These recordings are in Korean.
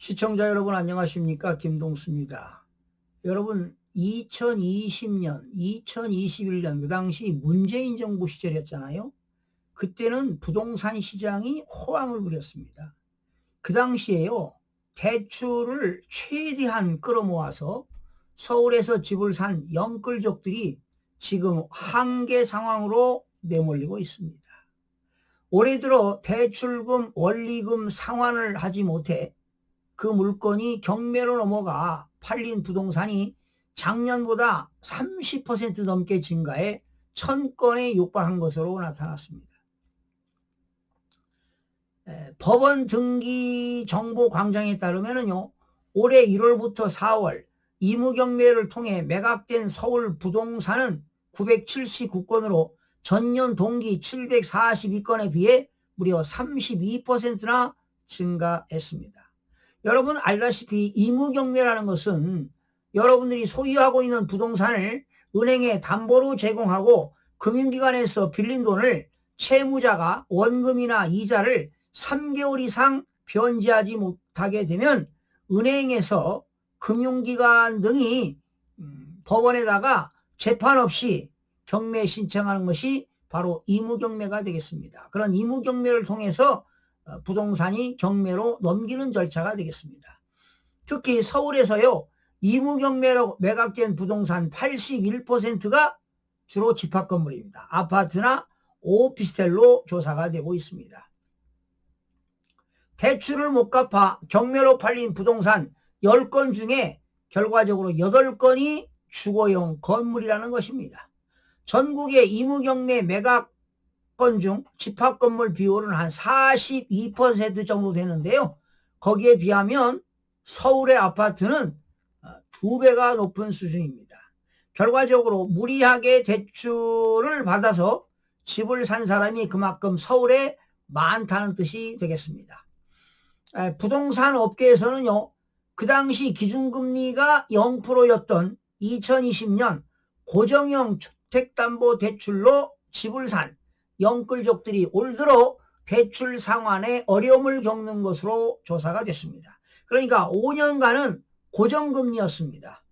시청자 여러분 안녕하십니까? 김동수입니다. 여러분 2020년, 2021년 그 당시 문재인 정부 시절이었잖아요. 그때는 부동산 시장이 호황을 부렸습니다. 그 당시에요. 대출을 최대한 끌어모아서 서울에서 집을 산 영끌족들이 지금 한계 상황으로 내몰리고 있습니다. 올해 들어 대출금, 원리금 상환을 하지 못해 그 물건이 경매로 넘어가 팔린 부동산이 작년보다 30% 넘게 증가해 1000건에 육박한 것으로 나타났습니다. 법원 등기 정보 광장에 따르면요, 올해 1월부터 4월 임의경매를 통해 매각된 서울 부동산은 979건으로 전년 동기 742건에 비해 무려 32%나 증가했습니다. 여러분 알다시피 임의경매라는 것은 여러분들이 소유하고 있는 부동산을 은행에 담보로 제공하고 금융기관에서 빌린 돈을 채무자가 원금이나 이자를 3개월 이상 변제하지 못하게 되면 은행에서 금융기관 등이 법원에다가 재판 없이 경매 신청하는 것이 바로 임의경매가 되겠습니다. 그런 임의경매를 통해서 부동산이 경매로 넘기는 절차가 되겠습니다. 특히 서울에서요, 임의경매로 매각된 부동산 81%가 주로 집합건물입니다. 아파트나 오피스텔로 조사가 되고 있습니다. 대출을 못 갚아 경매로 팔린 부동산 10건 중에 결과적으로 8건이 주거용 건물이라는 것입니다. 전국의 임의경매 매각 건 중 집합건물 비율은 한 42% 정도 되는데요. 거기에 비하면 서울의 아파트는 2배가 높은 수준입니다. 결과적으로 무리하게 대출을 받아서 집을 산 사람이 그만큼 서울에 많다는 뜻이 되겠습니다. 부동산 업계에서는요, 그 당시 기준금리가 0%였던 2020년 고정형 주택담보대출로 집을 산 영끌족들이 올 들어 대출 상환에 어려움을 겪는 것으로 조사가 됐습니다. 그러니까 5년간은 고정금리였습니다.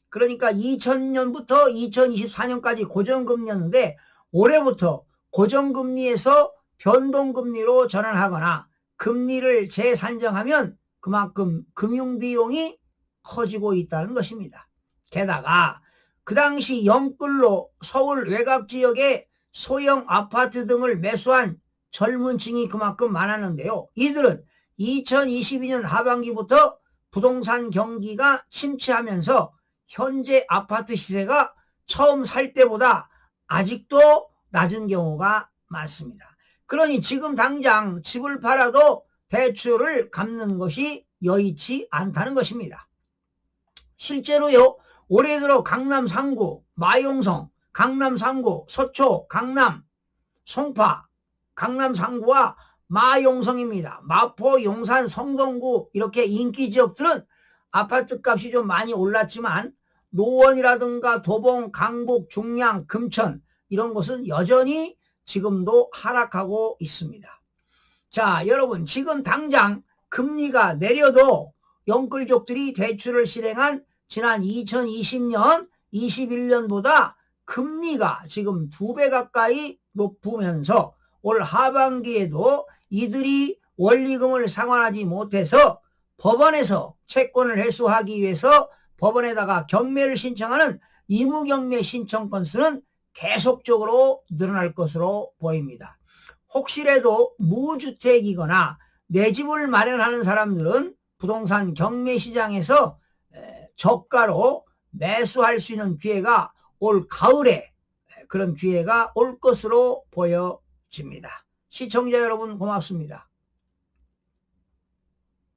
그러니까 2000년부터 2024년까지 고정금리였는데 올해부터 고정금리에서 변동금리로 전환하거나 금리를 재산정하면 그만큼 금융비용이 커지고 있다는 것입니다. 게다가 그 당시 영끌로 서울 외곽지역에 소형 아파트 등을 매수한 젊은 층이 그만큼 많았는데요. 이들은 2022년 하반기부터 부동산 경기가 침체하면서 현재 아파트 시세가 처음 살 때보다 아직도 낮은 경우가 많습니다. 그러니 지금 당장 집을 팔아도 대출을 갚는 것이 여의치 않다는 것입니다. 실제로요, 올해 들어 강남 3구, 마용성, 강남 3구, 서초, 강남, 송파, 강남 3구와 마용성입니다. 마포, 용산, 성동구 이렇게 인기 지역들은 아파트 값이 좀 많이 올랐지만 노원이라든가 도봉, 강북, 중량, 금천 이런 곳은 여전히 지금도 하락하고 있습니다. 자, 여러분 지금 당장 금리가 내려도 영끌족들이 대출을 실행한 지난 2020년, 21년보다 금리가 지금 2배 가까이 높으면서 올 하반기에도 이들이 원리금을 상환하지 못해서 법원에서 채권을 회수하기 위해서 법원에다가 경매를 신청하는 임의경매 신청 건수는 계속적으로 늘어날 것으로 보입니다. 혹시라도 무주택이거나 내 집을 마련하는 사람들은 부동산 경매 시장에서 저가로 매수할 수 있는 기회가 올 가을에 그런 기회가 올 것으로 보여집니다. 시청자 여러분 고맙습니다.